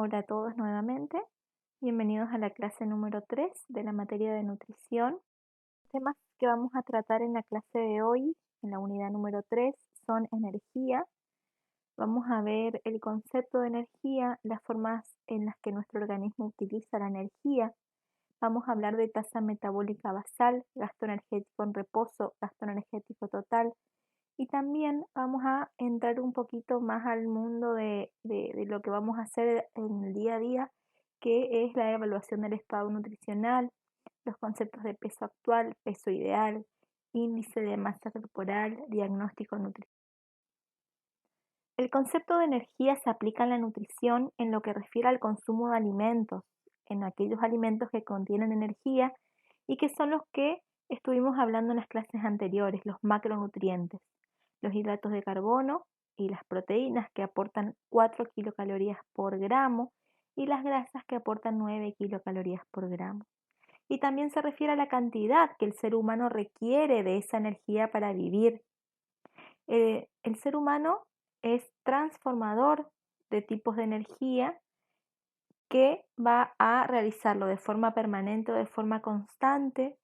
Hola a todos nuevamente, bienvenidos a la clase número 3 de la materia de nutrición. Los temas que vamos a tratar en la clase de hoy, en la unidad número 3, son energía. Vamos a ver el concepto de energía, las formas en las que nuestro organismo utiliza la energía. Vamos a hablar de tasa metabólica basal, gasto energético en reposo, gasto energético total. Y también vamos a entrar un poquito más al mundo de lo que vamos a hacer en el día a día, que es la evaluación del estado nutricional, los conceptos de peso actual, peso ideal, índice de masa corporal, diagnóstico nutricional. El concepto de energía se aplica en la nutrición en lo que refiere al consumo de alimentos, en aquellos alimentos que contienen energía y que son los que estuvimos hablando en las clases anteriores, los macronutrientes, los hidratos de carbono y las proteínas que aportan 4 kilocalorías por gramo y las grasas que aportan 9 kilocalorías por gramo. Y también se refiere a la cantidad que el ser humano requiere de esa energía para vivir. El ser humano es transformador de tipos de energía que va a realizarlo de forma permanente o de forma constante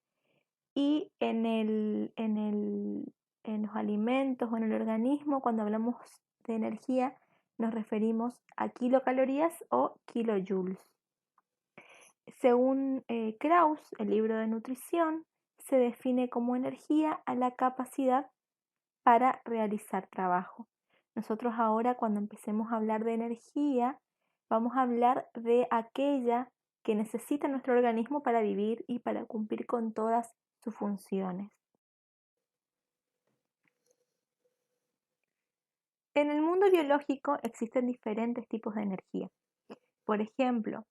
y en los alimentos o en el organismo, cuando hablamos de energía, nos referimos a kilocalorías o kilojoules. Según Krauss, el libro de nutrición, se define como energía a la capacidad para realizar trabajo. Nosotros ahora, cuando empecemos a hablar de energía, vamos a hablar de aquella que necesita nuestro organismo para vivir y para cumplir con todas sus funciones. En el mundo biológico existen diferentes tipos de energía. Por ejemplo,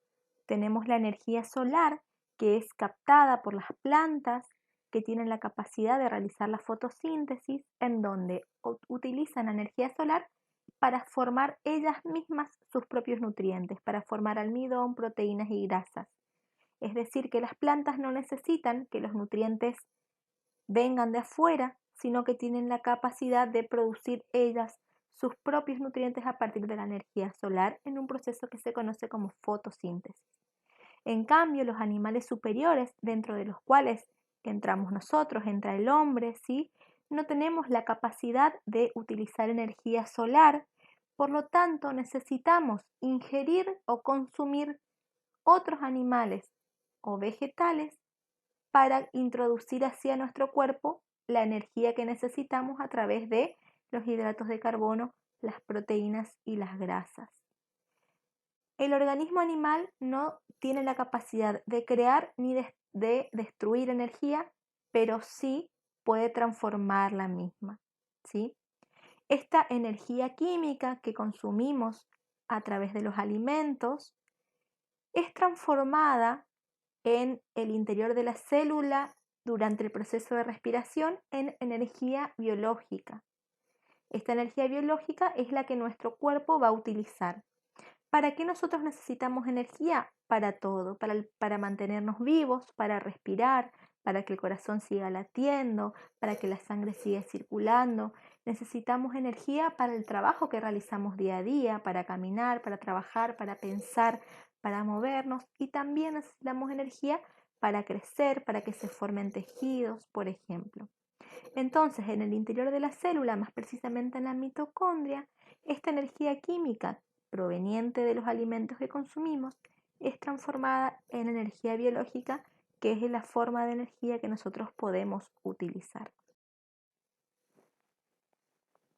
tenemos la energía solar, que es captada por las plantas que tienen la capacidad de realizar la fotosíntesis, en donde utilizan la energía solar para formar ellas mismas sus propios nutrientes, para formar almidón, proteínas y grasas. Es decir, que las plantas no necesitan que los nutrientes vengan de afuera, sino que tienen la capacidad de producir ellas sus propios nutrientes a partir de la energía solar en un proceso que se conoce como fotosíntesis. En cambio, los animales superiores, dentro de los cuales entramos nosotros, entra el hombre, ¿sí? No tenemos la capacidad de utilizar energía solar, por lo tanto necesitamos ingerir o consumir otros animales o vegetales para introducir hacia nuestro cuerpo la energía que necesitamos a través de los hidratos de carbono, las proteínas y las grasas. El organismo animal no tiene la capacidad de crear ni de destruir energía, pero sí puede transformar la misma, ¿sí? Esta energía química que consumimos a través de los alimentos es transformada en el interior de la célula durante el proceso de respiración en energía biológica. Esta energía biológica es la que nuestro cuerpo va a utilizar. ¿Para qué nosotros necesitamos energía? Para todo, para mantenernos vivos, para respirar, para que el corazón siga latiendo, para que la sangre siga circulando. Necesitamos energía para el trabajo que realizamos día a día, para caminar, para trabajar, para pensar, para movernos y también necesitamos energía para crecer, para que se formen tejidos, por ejemplo. Entonces, en el interior de la célula, más precisamente en la mitocondria, esta energía química proveniente de los alimentos que consumimos es transformada en energía biológica, que es la forma de energía que nosotros podemos utilizar.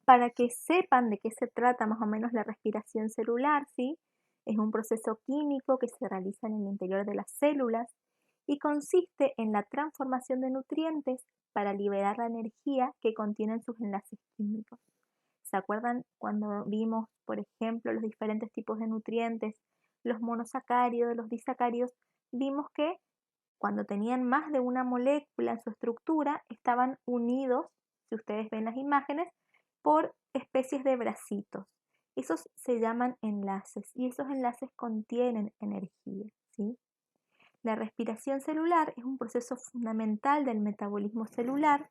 Para que sepan de qué se trata más o menos la respiración celular, ¿sí? Es un proceso químico que se realiza en el interior de las células y consiste en la transformación de nutrientes para liberar la energía que contienen sus enlaces químicos. ¿Se acuerdan cuando vimos, por ejemplo, los diferentes tipos de nutrientes, los monosacáridos, los disacáridos? Vimos que cuando tenían más de una molécula en su estructura, estaban unidos, si ustedes ven las imágenes, por especies de bracitos. Esos se llaman enlaces y esos enlaces contienen energía, ¿sí? La respiración celular es un proceso fundamental del metabolismo celular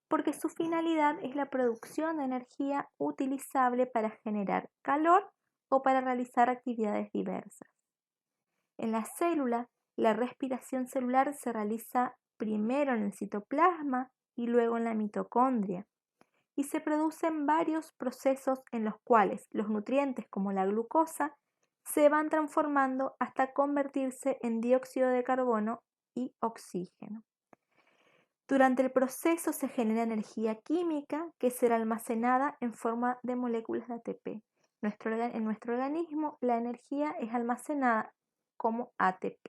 porque su finalidad es la producción de energía utilizable para generar calor o para realizar actividades diversas. En la célula, la respiración celular se realiza primero en el citoplasma y luego en la mitocondria, y se producen varios procesos en los cuales los nutrientes como la glucosa se van transformando hasta convertirse en dióxido de carbono y oxígeno. Durante el proceso se genera energía química que será almacenada en forma de moléculas de ATP. En nuestro organismo la energía es almacenada como ATP.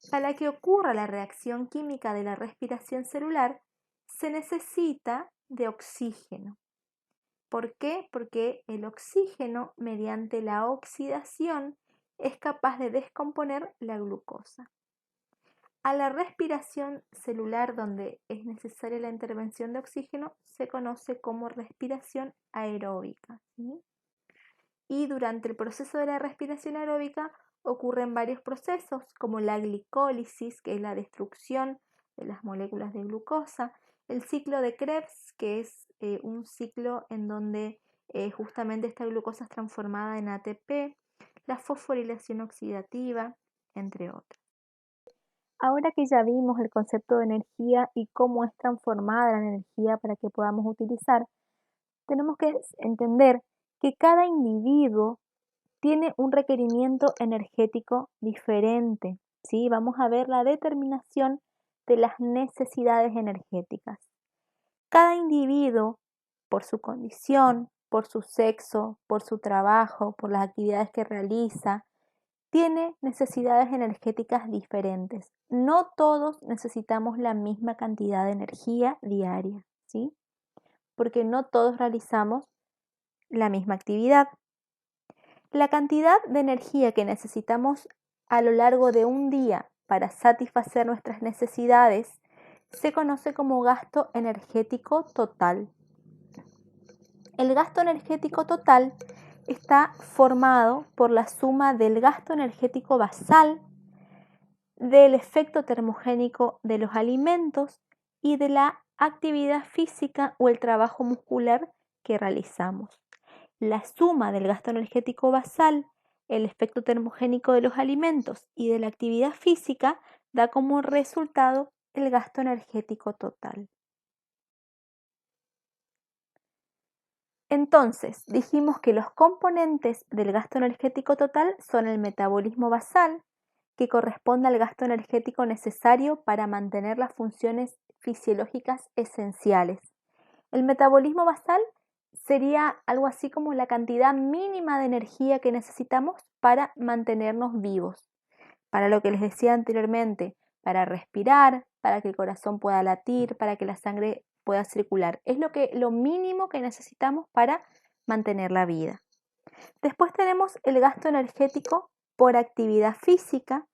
Para que ocurra la reacción química de la respiración celular, se necesita de oxígeno. ¿Por qué? Porque el oxígeno, mediante la oxidación, es capaz de descomponer la glucosa. A la respiración celular, donde es necesaria la intervención de oxígeno, se conoce como respiración aeróbica, ¿sí? Y durante el proceso de la respiración aeróbica ocurren varios procesos, como la glicólisis, que es la destrucción de las moléculas de glucosa, el ciclo de Krebs, que es un ciclo en donde justamente esta glucosa es transformada en ATP, la fosforilación oxidativa, entre otros. Ahora que ya vimos el concepto de energía y cómo es transformada la energía para que podamos utilizar, tenemos que entender que cada individuo tiene un requerimiento energético diferente, ¿sí? Vamos a ver la determinación de las necesidades energéticas. Cada individuo, por su condición, por su sexo, por su trabajo, por las actividades que realiza, tiene necesidades energéticas diferentes. No todos necesitamos la misma cantidad de energía diaria, ¿sí? Porque no todos realizamos la misma actividad. La cantidad de energía que necesitamos a lo largo de un día para satisfacer nuestras necesidades se conoce como gasto energético total. El gasto energético total está formado por la suma del gasto energético basal, del efecto termogénico de los alimentos y de la actividad física o el trabajo muscular que realizamos. La suma del gasto energético basal, el efecto termogénico de los alimentos y de la actividad física da como resultado el gasto energético total. Entonces, dijimos que los componentes del gasto energético total son el metabolismo basal, que corresponde al gasto energético necesario para mantener las funciones fisiológicas esenciales. El metabolismo basal sería algo así como la cantidad mínima de energía que necesitamos para mantenernos vivos. Para lo que les decía anteriormente, para respirar, para que el corazón pueda latir, para que la sangre pueda circular. Es lo mínimo que necesitamos para mantener la vida. Después tenemos el gasto energético por actividad física,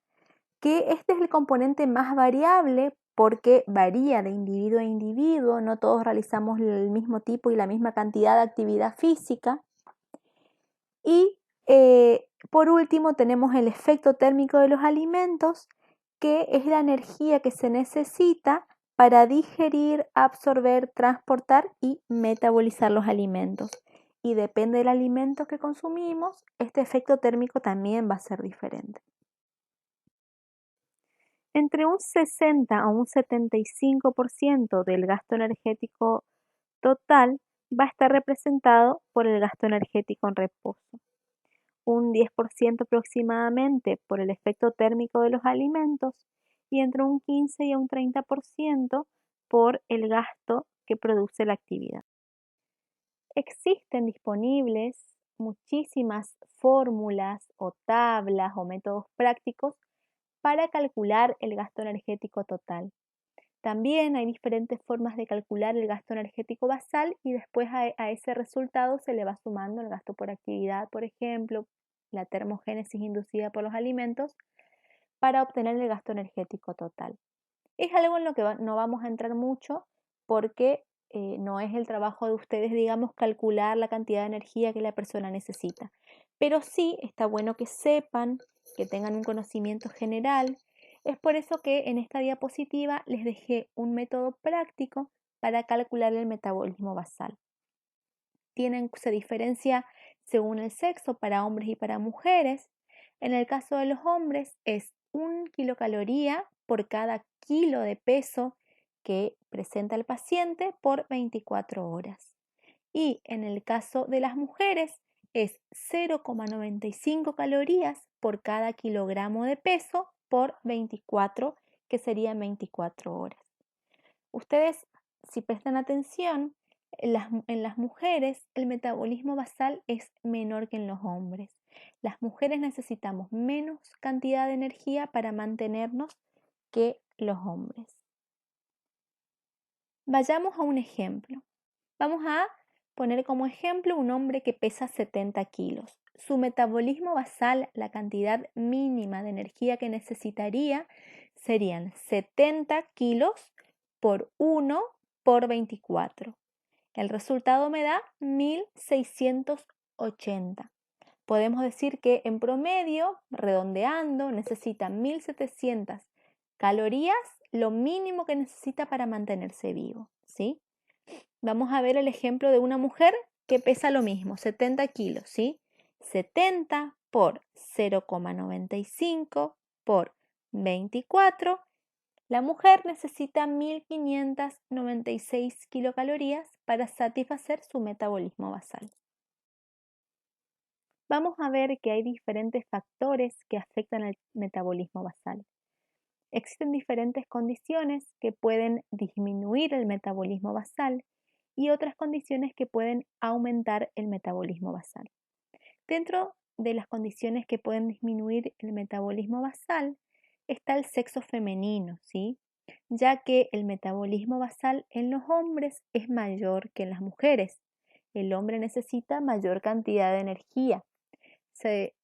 que este es el componente más variable porque varía de individuo a individuo, no todos realizamos el mismo tipo y la misma cantidad de actividad física. Y por último tenemos el efecto térmico de los alimentos, que es la energía que se necesita para digerir, absorber, transportar y metabolizar los alimentos. Y depende del alimento que consumimos, este efecto térmico también va a ser diferente. Entre un 60 a un 75% del gasto energético total va a estar representado por el gasto energético en reposo, un 10% aproximadamente por el efecto térmico de los alimentos y entre un 15 y un 30% por el gasto que produce la actividad. Existen disponibles muchísimas fórmulas o tablas o métodos prácticos para calcular el gasto energético total. También hay diferentes formas de calcular el gasto energético basal y después a ese resultado se le va sumando el gasto por actividad, por ejemplo, la termogénesis inducida por los alimentos, para obtener el gasto energético total. Es algo en lo que no vamos a entrar mucho porque no es el trabajo de ustedes, digamos, calcular la cantidad de energía que la persona necesita. Pero sí está bueno que sepan, que tengan un conocimiento general. Es por eso que en esta diapositiva les dejé un método práctico para calcular el metabolismo basal. Se diferencia según el sexo para hombres y para mujeres. En el caso de los hombres es 1 kilocaloría por cada kilo de peso que presenta el paciente por 24 horas. Y en el caso de las mujeres es 0,95 calorías por cada kilogramo de peso por 24, que serían 24 horas. Ustedes, si prestan atención, en las mujeres el metabolismo basal es menor que en los hombres. Las mujeres necesitamos menos cantidad de energía para mantenernos que los hombres. Vayamos a un ejemplo. Vamos a poner como ejemplo un hombre que pesa 70 kilos. Su metabolismo basal, la cantidad mínima de energía que necesitaría, serían 70 kilos por 1 por 24. El resultado me da 1680. Podemos decir que en promedio, redondeando, necesita 1700 calorías, lo mínimo que necesita para mantenerse vivo, ¿sí? Vamos a ver el ejemplo de una mujer que pesa lo mismo, 70 kilos, ¿sí? 70 por 0,95 por 24. La mujer necesita 1596 kilocalorías para satisfacer su metabolismo basal. Vamos a ver que hay diferentes factores que afectan al metabolismo basal. Existen diferentes condiciones que pueden disminuir el metabolismo basal y otras condiciones que pueden aumentar el metabolismo basal. Dentro de las condiciones que pueden disminuir el metabolismo basal está el sexo femenino, ¿sí? Ya que el metabolismo basal en los hombres es mayor que en las mujeres. El hombre necesita mayor cantidad de energía. Se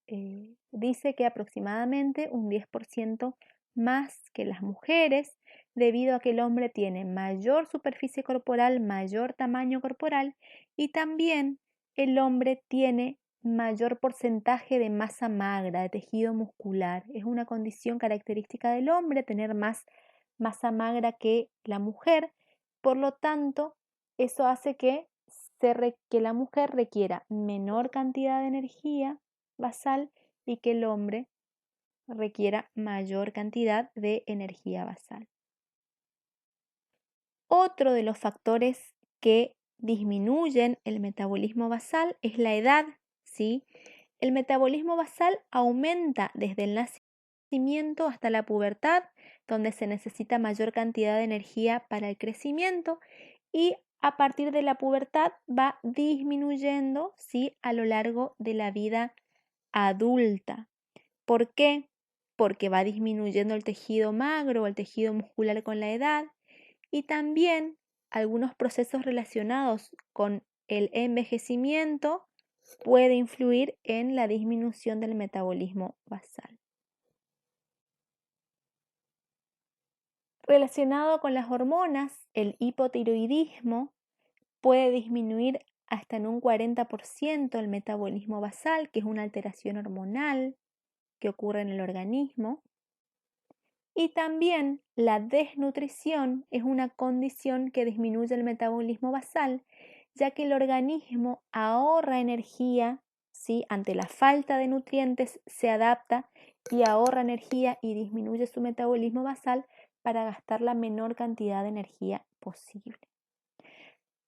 dice que aproximadamente un 10% más que las mujeres, debido a que el hombre tiene mayor superficie corporal, mayor tamaño corporal y también el hombre tiene mayor porcentaje de masa magra, de tejido muscular. Es una condición característica del hombre tener más masa magra que la mujer, por lo tanto, eso hace que la mujer requiera menor cantidad de energía basal y que el hombre requiera mayor cantidad de energía basal. Otro de los factores que disminuyen el metabolismo basal es la edad, ¿sí? El metabolismo basal aumenta desde el nacimiento hasta la pubertad, donde se necesita mayor cantidad de energía para el crecimiento, y a partir de la pubertad va disminuyendo, ¿sí?, a lo largo de la vida adulta. ¿Por qué? Porque va disminuyendo el tejido magro o el tejido muscular con la edad y también algunos procesos relacionados con el envejecimiento puede influir en la disminución del metabolismo basal. Relacionado con las hormonas, el hipotiroidismo puede disminuir hasta en un 40% el metabolismo basal, que es una alteración hormonal que ocurre en el organismo. Y también la desnutrición es una condición que disminuye el metabolismo basal, ya que el organismo ahorra energía, ¿sí? Ante la falta de nutrientes se adapta y ahorra energía y disminuye su metabolismo basal para gastar la menor cantidad de energía posible.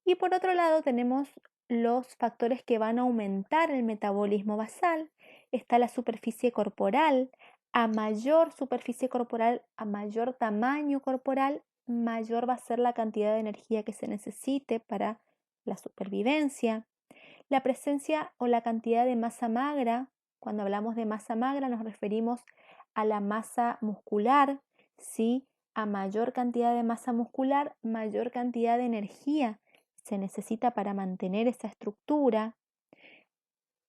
Y por otro lado tenemos los factores que van a aumentar el metabolismo basal. Está la superficie corporal. A mayor superficie corporal, a mayor tamaño corporal, mayor va a ser la cantidad de energía que se necesite para la supervivencia. La presencia o la cantidad de masa magra, cuando hablamos de masa magra nos referimos a la masa muscular, ¿sí? A mayor cantidad de masa muscular, mayor cantidad de energía se necesita para mantener esa estructura.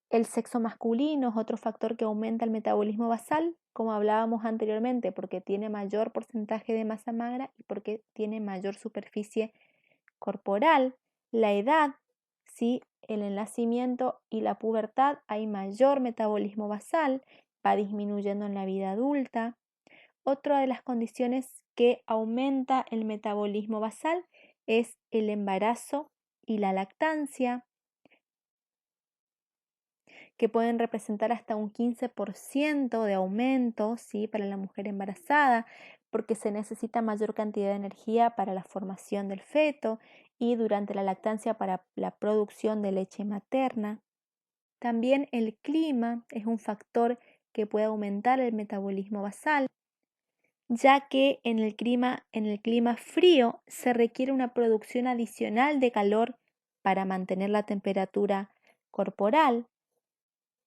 El sexo masculino es otro factor que aumenta el metabolismo basal, como hablábamos anteriormente, porque tiene mayor porcentaje de masa magra y porque tiene mayor superficie corporal. La edad, ¿sí? En el nacimiento y la pubertad hay mayor metabolismo basal, va disminuyendo en la vida adulta. Otra de las condiciones que aumenta el metabolismo basal es el embarazo y la lactancia. que pueden representar hasta un 15% de aumento, ¿sí? Para la mujer embarazada, porque se necesita mayor cantidad de energía para la formación del feto y durante la lactancia para la producción de leche materna. También el clima es un factor que puede aumentar el metabolismo basal, ya que en el clima frío se requiere una producción adicional de calor para mantener la temperatura corporal.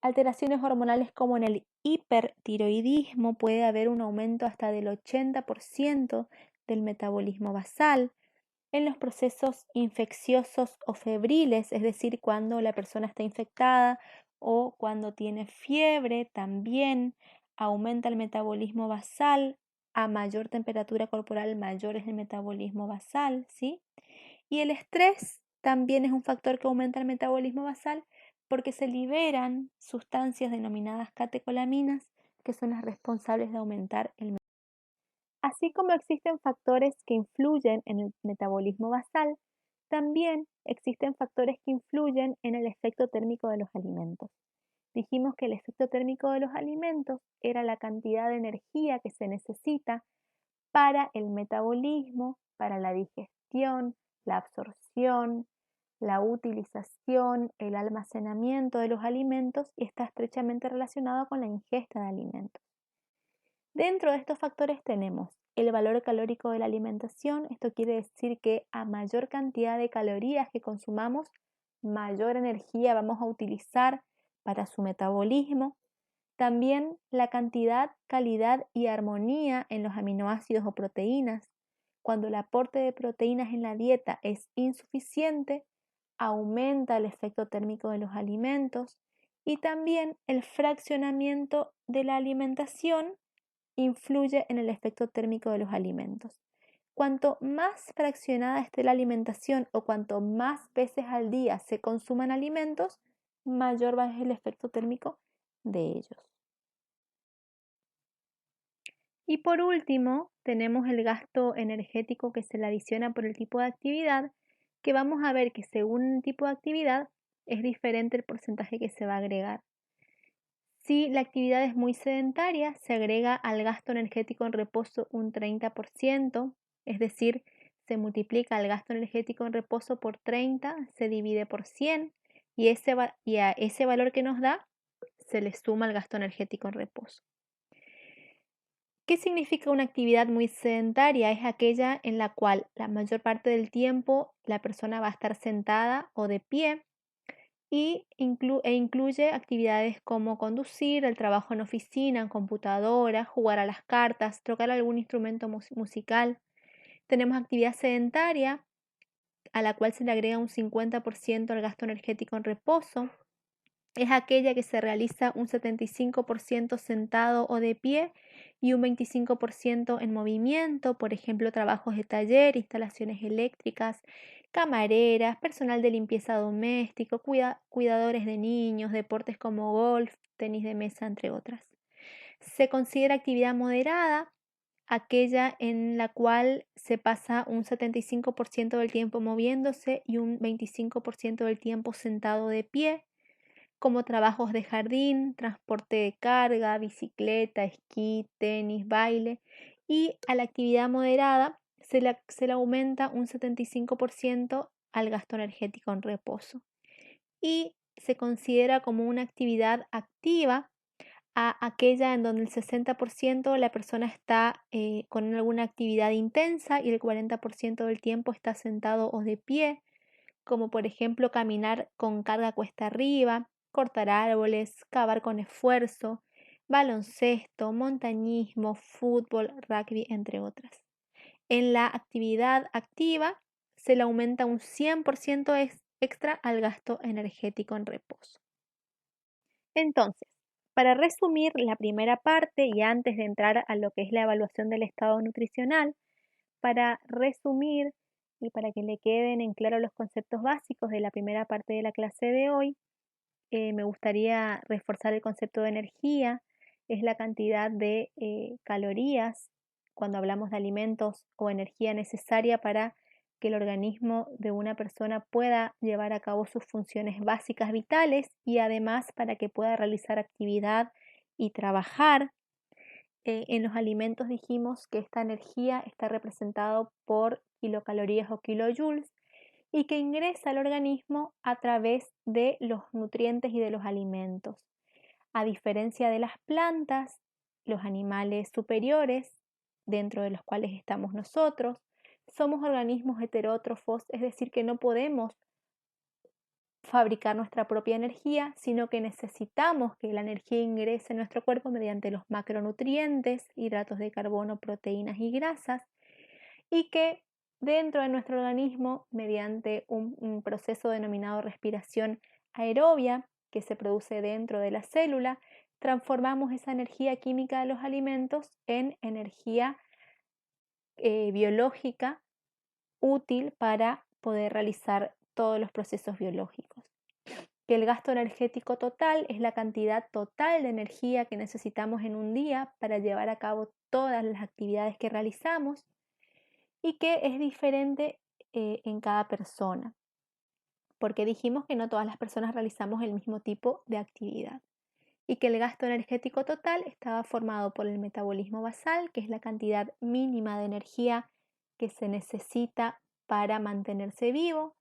Alteraciones hormonales como en el hipertiroidismo puede haber un aumento hasta del 80% del metabolismo basal. En los procesos infecciosos o febriles, es decir, cuando la persona está infectada o cuando tiene fiebre, también aumenta el metabolismo basal. A mayor temperatura corporal, mayor es el metabolismo basal, ¿sí? Y el estrés también es un factor que aumenta el metabolismo basal porque se liberan sustancias denominadas catecolaminas que son las responsables de aumentar el metabolismo. Así como existen factores que influyen en el metabolismo basal, también existen factores que influyen en el efecto térmico de los alimentos. Dijimos que el efecto térmico de los alimentos era la cantidad de energía que se necesita para el metabolismo, para la digestión, la absorción, la utilización, el almacenamiento de los alimentos y está estrechamente relacionado con la ingesta de alimentos. Dentro de estos factores tenemos el valor calórico de la alimentación. Esto quiere decir que a mayor cantidad de calorías que consumamos, mayor energía vamos a utilizar para su metabolismo. También la cantidad, calidad y armonía en los aminoácidos o proteínas. Cuando el aporte de proteínas en la dieta es insuficiente, aumenta el efecto térmico de los alimentos y también el fraccionamiento de la alimentación influye en el efecto térmico de los alimentos. Cuanto más fraccionada esté la alimentación o cuanto más veces al día se consuman alimentos, mayor va a ser el efecto térmico de ellos. Y por último, tenemos el gasto energético que se le adiciona por el tipo de actividad, que vamos a ver que según el tipo de actividad es diferente el porcentaje que se va a agregar. Si la actividad es muy sedentaria, se agrega al gasto energético en reposo un 30%, es decir, se multiplica el gasto energético en reposo por 30, se divide por 100 y a ese valor que nos da se le suma el gasto energético en reposo. ¿Qué significa una actividad muy sedentaria? Es aquella en la cual la mayor parte del tiempo la persona va a estar sentada o de pie y incluye actividades como conducir, el trabajo en oficina, en computadora, jugar a las cartas, tocar algún instrumento musical. Tenemos actividad sedentaria a la cual se le agrega un 50% al gasto energético en reposo. Es aquella que se realiza un 75% sentado o de pie y un 25% en movimiento, por ejemplo, trabajos de taller, instalaciones eléctricas, camareras, personal de limpieza doméstico, cuidadores de niños, deportes como golf, tenis de mesa, entre otras. Se considera actividad moderada aquella en la cual se pasa un 75% del tiempo moviéndose y un 25% del tiempo sentado de pie, como trabajos de jardín, transporte de carga, bicicleta, esquí, tenis, baile, y a la actividad moderada se le aumenta un 75% al gasto energético en reposo. Y se considera como una actividad activa a aquella en donde el 60% la persona está con alguna actividad intensa y el 40% del tiempo está sentado o de pie, como por ejemplo caminar con carga cuesta arriba, cortar árboles, cavar con esfuerzo, baloncesto, montañismo, fútbol, rugby, entre otras. En la actividad activa se le aumenta un 100% extra al gasto energético en reposo. Entonces, para resumir la primera parte y antes de entrar a lo que es la evaluación del estado nutricional, para resumir y para que le queden en claro los conceptos básicos de la primera parte de la clase de hoy, me gustaría reforzar el concepto de energía. Es la cantidad de calorías cuando hablamos de alimentos o energía necesaria para que el organismo de una persona pueda llevar a cabo sus funciones básicas vitales y además para que pueda realizar actividad y trabajar. En los alimentos dijimos que esta energía está representada por kilocalorías o kilojoules y que ingresa al organismo a través de los nutrientes y de los alimentos. A diferencia de las plantas, los animales superiores, dentro de los cuales estamos nosotros, somos organismos heterótrofos, es decir, que no podemos fabricar nuestra propia energía, sino que necesitamos que la energía ingrese en nuestro cuerpo mediante los macronutrientes, hidratos de carbono, proteínas y grasas, y que dentro de nuestro organismo, mediante un proceso denominado respiración aerobia, que se produce dentro de la célula, transformamos esa energía química de los alimentos en energía biológica útil para poder realizar todos los procesos biológicos. Que el gasto energético total es la cantidad total de energía que necesitamos en un día para llevar a cabo todas las actividades que realizamos y que es diferente en cada persona, porque dijimos que no todas las personas realizamos el mismo tipo de actividad y que el gasto energético total estaba formado por el metabolismo basal, que es la cantidad mínima de energía que se necesita para mantenerse vivo,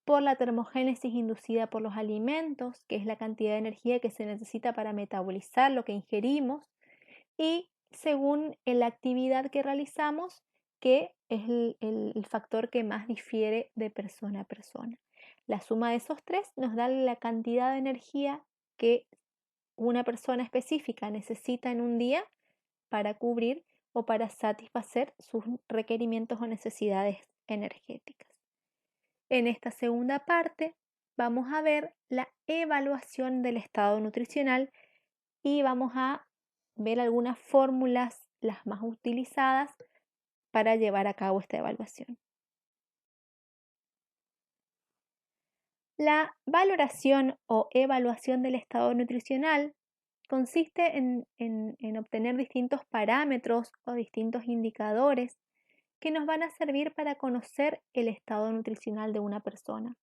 por la termogénesis inducida por los alimentos, que es la cantidad de energía que se necesita para metabolizar lo que ingerimos, y según la actividad que realizamos, que es el factor que más difiere de persona a persona. La suma de esos tres nos da la cantidad de energía que una persona específica necesita en un día para cubrir o para satisfacer sus requerimientos o necesidades energéticas. En esta segunda parte vamos a ver la evaluación del estado nutricional y vamos a ver algunas fórmulas, las más utilizadas para llevar a cabo esta evaluación. La valoración o evaluación del estado nutricional consiste en obtener distintos parámetros o distintos indicadores que nos van a servir para conocer el estado nutricional de una persona.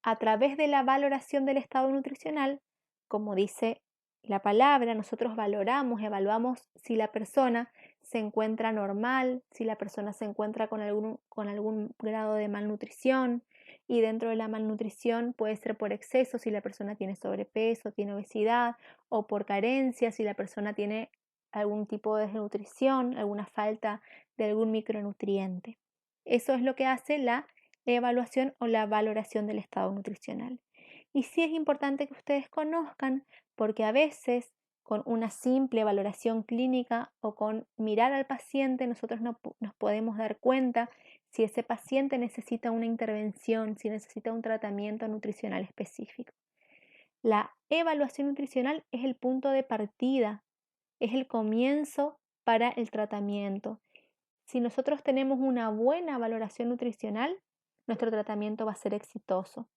A través de la valoración del estado nutricional, como dice la palabra, nosotros valoramos, evaluamos si la persona se encuentra normal, si la persona se encuentra con algún grado de malnutrición, y dentro de la malnutrición puede ser por exceso si la persona tiene sobrepeso, tiene obesidad, o por carencia si la persona tiene algún tipo de desnutrición, alguna falta de algún micronutriente. Eso es lo que hace la evaluación o la valoración del estado nutricional. Y sí es importante que ustedes conozcan, porque a veces con una simple valoración clínica o con mirar al paciente nosotros nos podemos dar cuenta si ese paciente necesita una intervención, si necesita un tratamiento nutricional específico. La evaluación nutricional es el punto de partida, es el comienzo para el tratamiento. Si nosotros tenemos una buena valoración nutricional, nuestro tratamiento va a ser exitoso,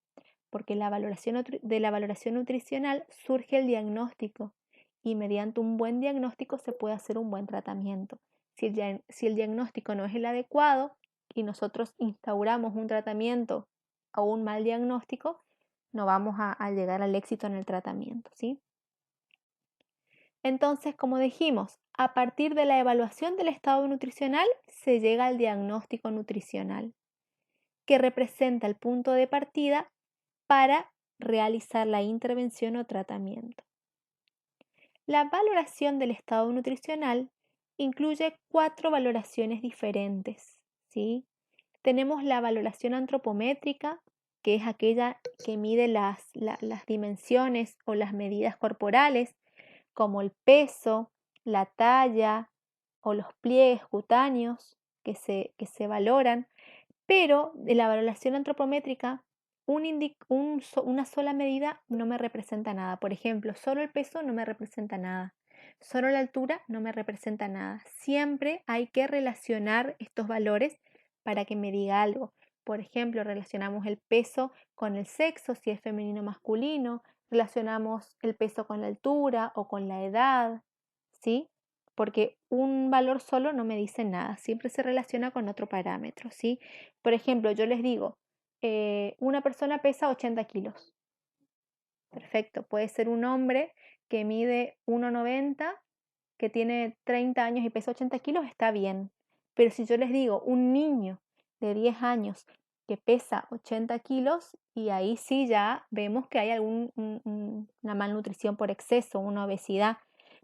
porque de la valoración nutricional surge el diagnóstico y mediante un buen diagnóstico se puede hacer un buen tratamiento. Si el diagnóstico no es el adecuado y nosotros instauramos un tratamiento o un mal diagnóstico, no vamos a llegar al éxito en el tratamiento, ¿sí? Entonces, como dijimos, a partir de la evaluación del estado nutricional se llega al diagnóstico nutricional, que representa el punto de partida para realizar la intervención o tratamiento. La valoración del estado nutricional incluye 4 valoraciones diferentes, ¿sí? Tenemos la valoración antropométrica, que es aquella que mide las dimensiones o las medidas corporales, como el peso, la talla o los pliegues cutáneos que se valoran, pero de la valoración antropométrica, una sola medida no me representa nada. Por ejemplo, solo el peso no me representa nada. Solo la altura no me representa nada. Siempre hay que relacionar estos valores para que me diga algo. Por ejemplo, relacionamos el peso con el sexo, si es femenino o masculino, relacionamos el peso con la altura o con la edad, ¿sí? porque un valor solo no me dice nada, siempre se relaciona con otro parámetro, ¿sí? Por ejemplo, yo les digo, una persona pesa 80 kilos. Perfecto, puede ser un hombre que mide 1,90, que tiene 30 años y pesa 80 kilos, está bien. Pero si yo les digo un niño de 10 años que pesa 80 kilos, y ahí sí ya vemos que hay una malnutrición por exceso, una obesidad.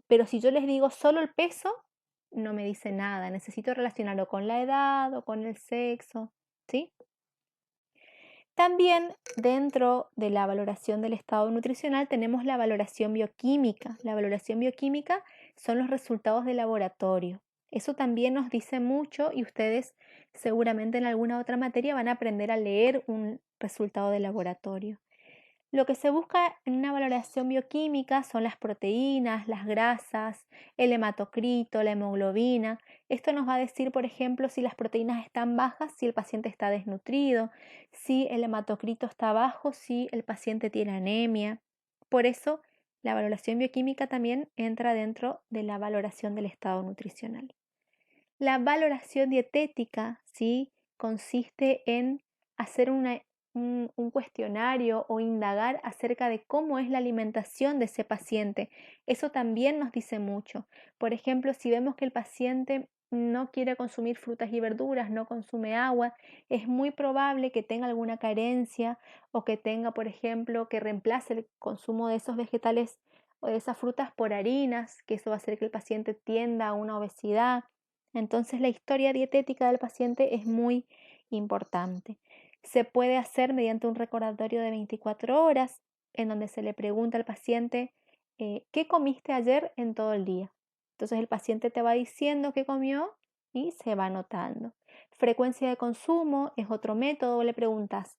Pero si yo les digo solo el peso, no me dice nada. Necesito relacionarlo con la edad o con el sexo, ¿sí? También dentro de la valoración del estado nutricional tenemos la valoración bioquímica. La valoración bioquímica son los resultados de laboratorio. Eso también nos dice mucho y ustedes seguramente en alguna otra materia van a aprender a leer un resultado de laboratorio. Lo que se busca en una valoración bioquímica son las proteínas, las grasas, el hematocrito, la hemoglobina. Esto nos va a decir, por ejemplo, si las proteínas están bajas, si el paciente está desnutrido, si el hematocrito está bajo, si el paciente tiene anemia. Por eso, la valoración bioquímica también entra dentro de la valoración del estado nutricional. La valoración dietética, ¿sí? Consiste en hacer un cuestionario o indagar acerca de cómo es la alimentación de ese paciente. Eso también nos dice mucho. Por ejemplo, si vemos que el paciente no quiere consumir frutas y verduras, no consume agua, es muy probable que tenga alguna carencia o que tenga, por ejemplo, que reemplace el consumo de esos vegetales o de esas frutas por harinas, que eso va a hacer que el paciente tienda a una obesidad. Entonces la historia dietética del paciente es muy importante. Se puede hacer mediante un recordatorio de 24 horas en donde se le pregunta al paciente ¿qué comiste ayer en todo el día? Entonces el paciente te va diciendo qué comió y se va anotando. Frecuencia de consumo es otro método. Le preguntas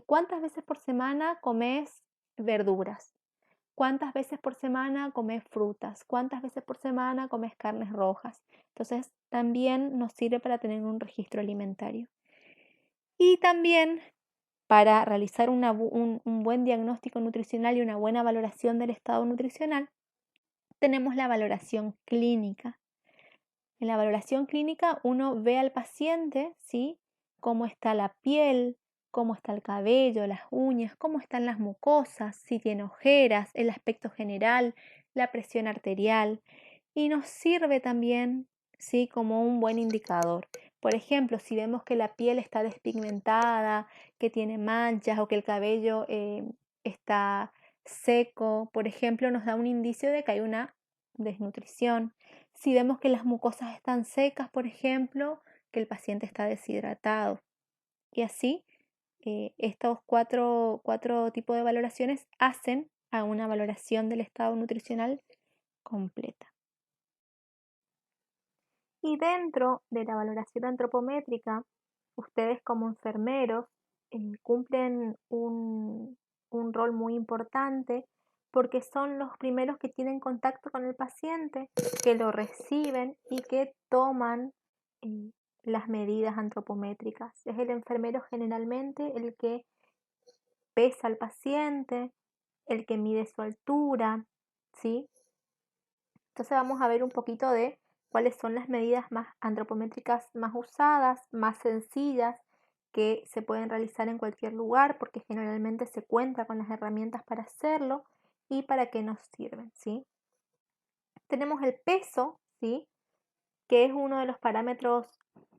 ¿cuántas veces por semana comes verduras? ¿Cuántas veces por semana comes frutas? ¿Cuántas veces por semana comes carnes rojas? Entonces, también nos sirve para tener un registro alimentario. Y también para realizar un buen diagnóstico nutricional y una buena valoración del estado nutricional, tenemos la valoración clínica. En la valoración clínica uno ve al paciente, ¿sí? Cómo está la piel, cómo está el cabello, las uñas, cómo están las mucosas, si tiene ojeras, el aspecto general, la presión arterial. Y nos sirve también, ¿sí? Como un buen indicador. Por ejemplo, si vemos que la piel está despigmentada, que tiene manchas o que el cabello está seco, por ejemplo, nos da un indicio de que hay una desnutrición. Si vemos que las mucosas están secas, por ejemplo, que el paciente está deshidratado. Y así, estos cuatro tipos de valoraciones hacen a una valoración del estado nutricional completa. Y dentro de la valoración antropométrica, ustedes como enfermeros cumplen un rol muy importante porque son los primeros que tienen contacto con el paciente, que lo reciben y que toman eh, las medidas antropométricas. Es el enfermero generalmente el que pesa al paciente, el que mide su altura, ¿sí? Entonces vamos a ver un poquito de cuáles son las medidas más antropométricas más usadas, más sencillas, que se pueden realizar en cualquier lugar porque generalmente se cuenta con las herramientas para hacerlo y para qué nos sirven, ¿sí? Tenemos el peso, ¿sí? Que es uno de los parámetros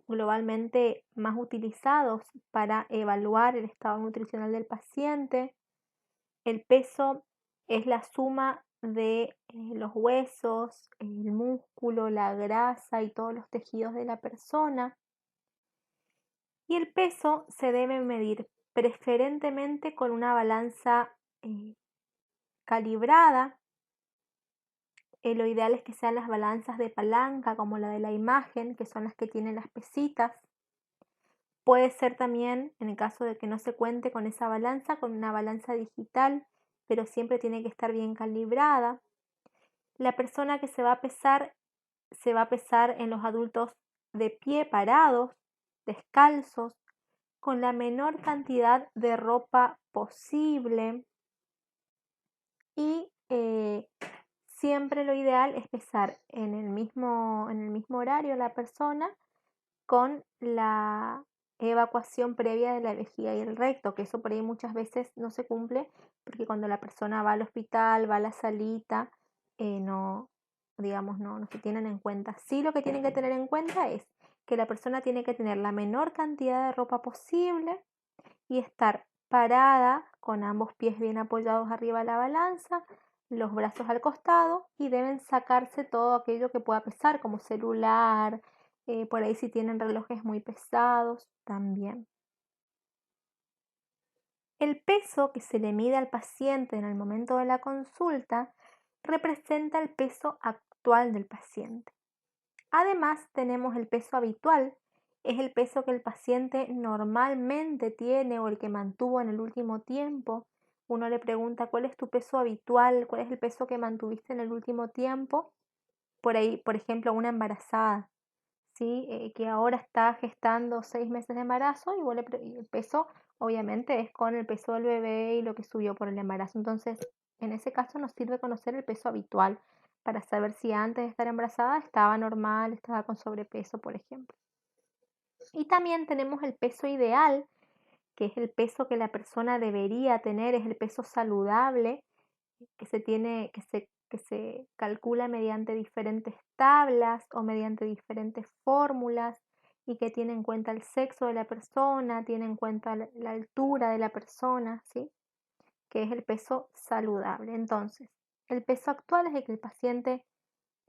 globalmente más utilizados para evaluar el estado nutricional del paciente. El peso es la suma de los huesos, el músculo, la grasa y todos los tejidos de la persona. Y el peso se debe medir preferentemente con una balanza calibrada. Lo ideal es que sean las balanzas de palanca como la de la imagen, que son las que tienen las pesitas. Puede ser también, en el caso de que no se cuente con esa balanza, con una balanza digital, pero siempre tiene que estar bien calibrada. La persona que se va a pesar en los adultos de pie, parados, descalzos, con la menor cantidad de ropa posible y siempre lo ideal es pesar en el mismo horario la persona con la evacuación previa de la vejiga y el recto, que eso por ahí muchas veces no se cumple porque cuando la persona va al hospital, va a la salita, no, digamos, no se tienen en cuenta. Sí, lo que tienen que tener en cuenta es que la persona tiene que tener la menor cantidad de ropa posible y estar parada con ambos pies bien apoyados arriba de la balanza, los brazos al costado y deben sacarse todo aquello que pueda pesar, como celular, por ahí si tienen relojes muy pesados también. El peso que se le mide al paciente en el momento de la consulta representa el peso actual del paciente. Además, tenemos el peso habitual, es el peso que el paciente normalmente tiene o el que mantuvo en el último tiempo. Uno le pregunta cuál es tu peso habitual, cuál es el peso que mantuviste en el último tiempo. Por ahí, por ejemplo, una embarazada, ¿sí? Que ahora está gestando 6 meses de embarazo y el peso obviamente es con el peso del bebé y lo que subió por el embarazo. Entonces, en ese caso nos sirve conocer el peso habitual para saber si antes de estar embarazada estaba normal, estaba con sobrepeso, por ejemplo. Y también tenemos el peso ideal, que es el peso que la persona debería tener, es el peso saludable que se calcula mediante diferentes tablas o mediante diferentes fórmulas y que tiene en cuenta el sexo de la persona, tiene en cuenta la altura de la persona, ¿sí? Que es el peso saludable. Entonces, el peso actual es el que el paciente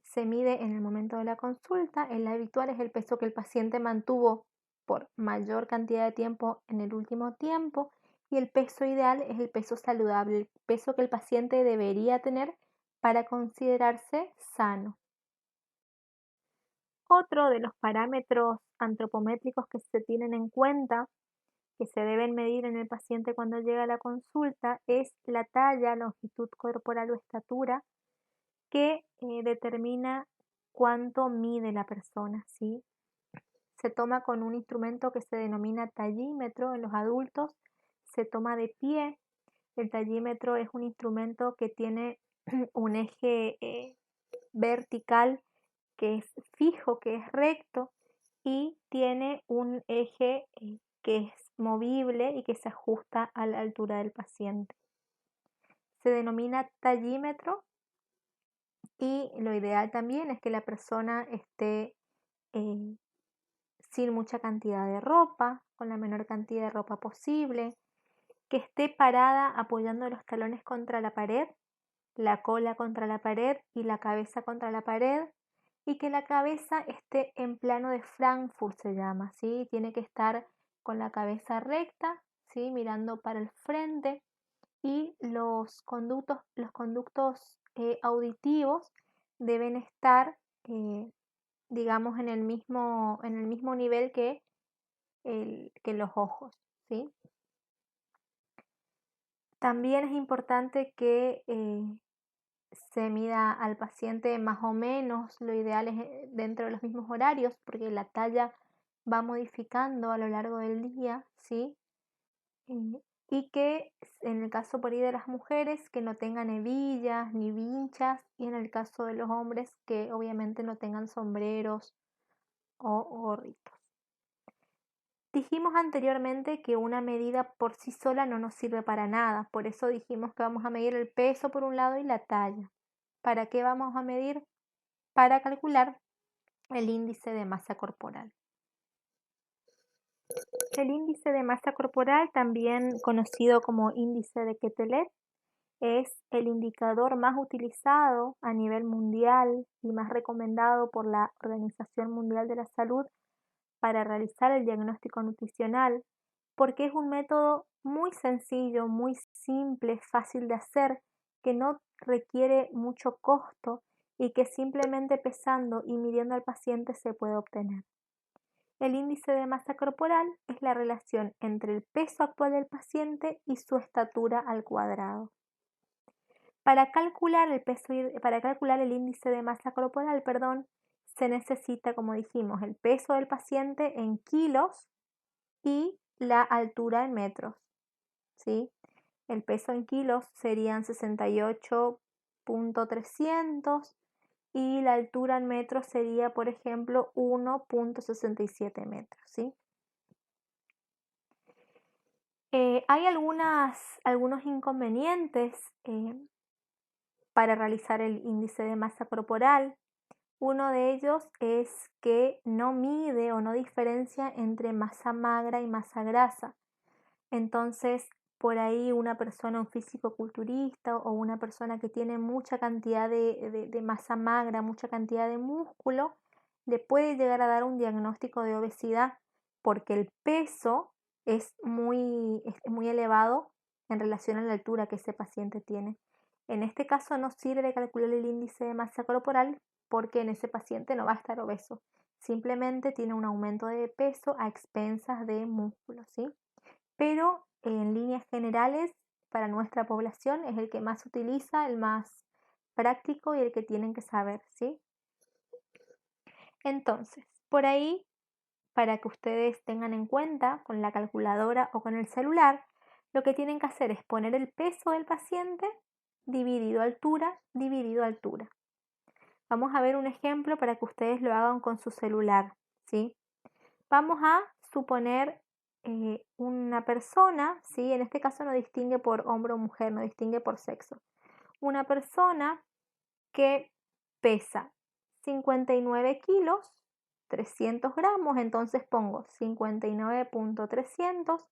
se mide en el momento de la consulta, el habitual es el peso que el paciente mantuvo por mayor cantidad de tiempo en el último tiempo y el peso ideal es el peso saludable, el peso que el paciente debería tener para considerarse sano. Otro de los parámetros antropométricos que se tienen en cuenta, que se deben medir en el paciente cuando llega a la consulta, es la talla, longitud corporal o estatura, que determina cuánto mide la persona, ¿sí? Se toma con un instrumento que se denomina tallímetro en los adultos, se toma de pie. El tallímetro es un instrumento que tiene un eje vertical que es fijo, que es recto, y tiene un eje que es movible y que se ajusta a la altura del paciente. Se denomina tallímetro y lo ideal también es que la persona esté eh, sin mucha cantidad de ropa, con la menor cantidad de ropa posible, que esté parada apoyando los talones contra la pared, la cola contra la pared y la cabeza contra la pared, y que la cabeza esté en plano de Frankfurt se llama, ¿sí? Tiene que estar con la cabeza recta, ¿sí? Mirando para el frente y los conductos auditivos deben estar, digamos, en el mismo nivel que los ojos, ¿sí? También es importante que se mida al paciente más o menos, lo ideal es dentro de los mismos horarios, porque la talla va modificando a lo largo del día, ¿sí? Y que en el caso por ahí de las mujeres que no tengan hebillas ni vinchas y en el caso de los hombres que obviamente no tengan sombreros o gorritos. Dijimos anteriormente que una medida por sí sola no nos sirve para nada, por eso dijimos que vamos a medir el peso por un lado y la talla. ¿Para qué vamos a medir? Para calcular el índice de masa corporal. El índice de masa corporal, también conocido como índice de Quetelet, es el indicador más utilizado a nivel mundial y más recomendado por la Organización Mundial de la Salud para realizar el diagnóstico nutricional, porque es un método muy sencillo, muy simple, fácil de hacer, que no requiere mucho costo y que simplemente pesando y midiendo al paciente se puede obtener. El índice de masa corporal es la relación entre el peso actual del paciente y su estatura al cuadrado. Para calcular el índice de masa corporal, se necesita, como dijimos, el peso del paciente en kilos y la altura en metros, ¿sí? El peso en kilos serían 68 23.300 y la altura en metros sería, por ejemplo, 1.67 metros, ¿sí? Hay algunos inconvenientes para realizar el índice de masa corporal. Uno de ellos es que no mide o no diferencia entre masa magra y masa grasa. Entonces, por ahí una persona, un físico-culturista o una persona que tiene mucha cantidad de masa magra, mucha cantidad de músculo, le puede llegar a dar un diagnóstico de obesidad porque el peso es muy elevado en relación a la altura que ese paciente tiene. En este caso no sirve calcular el índice de masa corporal porque en ese paciente no va a estar obeso. Simplemente tiene un aumento de peso a expensas de músculo, ¿sí? Pero en líneas generales, para nuestra población es el que más se utiliza, el más práctico y el que tienen que saber, ¿sí? Entonces, por ahí, para que ustedes tengan en cuenta con la calculadora o con el celular, lo que tienen que hacer es poner el peso del paciente dividido altura, dividido altura. Vamos a ver un ejemplo para que ustedes lo hagan con su celular, ¿sí? Vamos a suponer una persona, ¿sí? En este caso no distingue por hombre o mujer, no distingue por sexo. Una persona que pesa 59 kilos, 300 gramos, entonces pongo 59.300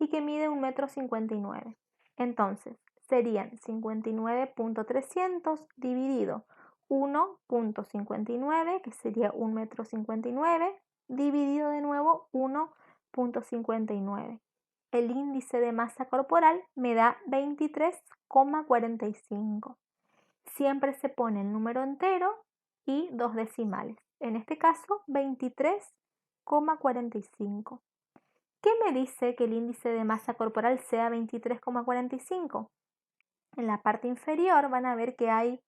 y que mide 1,59 m. Entonces serían 59.300 dividido 1.59, que sería 1,59 m, dividido de nuevo 1.59. El índice de masa corporal me da 23,45. Siempre se pone el número entero y dos decimales. En este caso, 23,45. ¿Qué me dice que el índice de masa corporal sea 23,45? En la parte inferior van a ver que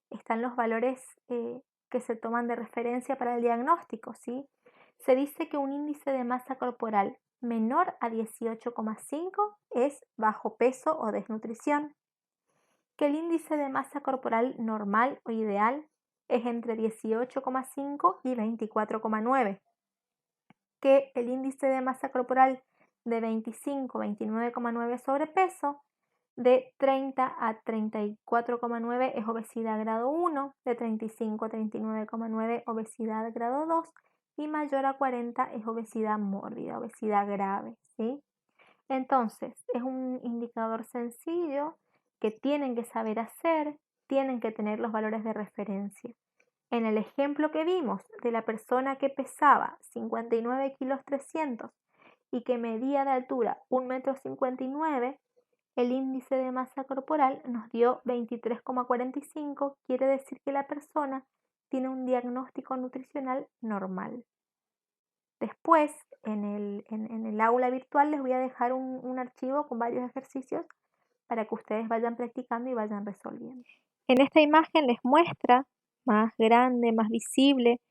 están los valores que se toman de referencia para el diagnóstico, ¿sí? Se dice que un índice de masa corporal menor a 18,5 es bajo peso o desnutrición, que el índice de masa corporal normal o ideal es entre 18,5 y 24,9, que el índice de masa corporal de 25 a 29,9 sobrepeso, de 30 a 34,9 es obesidad grado 1, de 35 a 39,9 obesidad grado 2 y mayor a 40 es obesidad mórbida, obesidad grave, ¿sí? Entonces, es un indicador sencillo que tienen que saber hacer, tienen que tener los valores de referencia. En el ejemplo que vimos de la persona que pesaba 59 kilos 300 y que medía de altura 1,59 m, el índice de masa corporal nos dio 23,45, quiere decir que la persona tiene un diagnóstico nutricional normal. Después, en el aula virtual les voy a dejar un archivo con varios ejercicios para que ustedes vayan practicando y vayan resolviendo. En esta imagen les muestra más grande, más visible,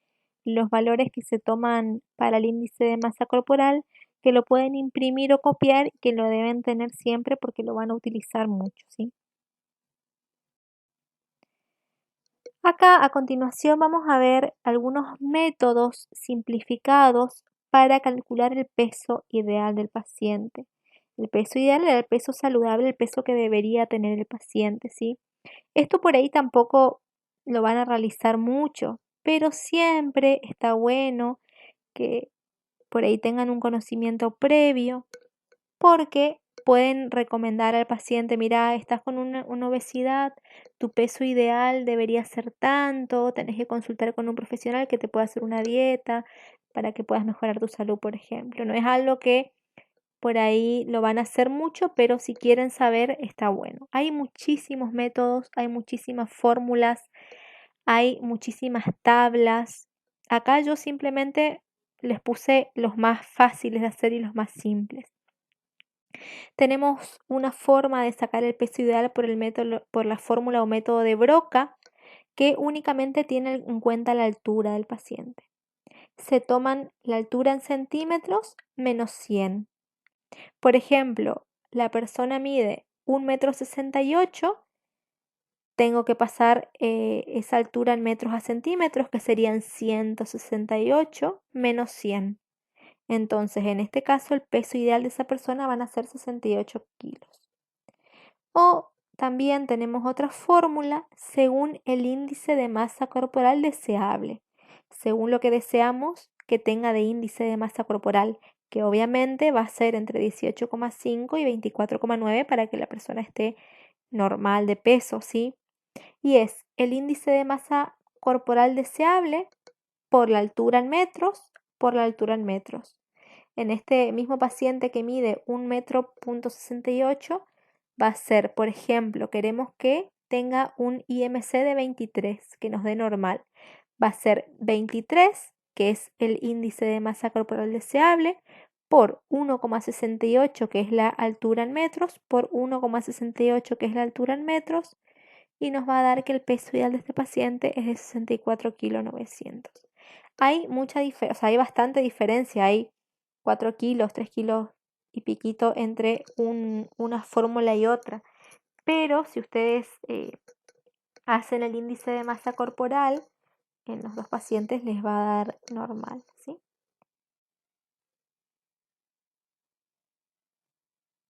los valores que se toman para el índice de masa corporal, que lo pueden imprimir o copiar y que lo deben tener siempre porque lo van a utilizar mucho, ¿sí? Acá a continuación vamos a ver algunos métodos simplificados para calcular el peso ideal del paciente. El peso ideal era el peso saludable, el peso que debería tener el paciente, ¿sí? Esto por ahí tampoco lo van a realizar mucho, pero siempre está bueno que por ahí tengan un conocimiento previo porque pueden recomendar al paciente, mira, estás con una obesidad, tu peso ideal debería ser tanto, tenés que consultar con un profesional que te pueda hacer una dieta para que puedas mejorar tu salud, por ejemplo. No es algo que por ahí lo van a hacer mucho, pero si quieren saber, está bueno. Hay muchísimos métodos, hay muchísimas fórmulas, hay muchísimas tablas. Acá yo simplemente les puse los más fáciles de hacer y los más simples. Tenemos una forma de sacar el peso ideal por la fórmula o método de Broca, que únicamente tiene en cuenta la altura del paciente. Se toman la altura en centímetros menos 100. Por ejemplo, la persona mide 1,68 m, tengo que pasar esa altura en metros a centímetros, que serían 168 menos 100. Entonces, en este caso, el peso ideal de esa persona van a ser 68 kilos. O también tenemos otra fórmula según el índice de masa corporal deseable, según lo que deseamos que tenga de índice de masa corporal, que obviamente va a ser entre 18,5 y 24,9 para que la persona esté normal de peso, ¿sí? Y es el índice de masa corporal deseable por la altura en metros, por la altura en metros. En este mismo paciente que mide 1,68 m, va a ser, por ejemplo, queremos que tenga un IMC de 23, que nos dé normal. Va a ser 23, que es el índice de masa corporal deseable, por 1,68, que es la altura en metros, por 1,68, que es la altura en metros, y nos va a dar que el peso ideal de este paciente es de 64,9 kg. Hay mucha diferencia, o sea, hay bastante diferencia, hay 4 kilos, 3 kilos y piquito entre una fórmula y otra. Pero si ustedes hacen el índice de masa corporal, en los dos pacientes les va a dar normal, ¿sí?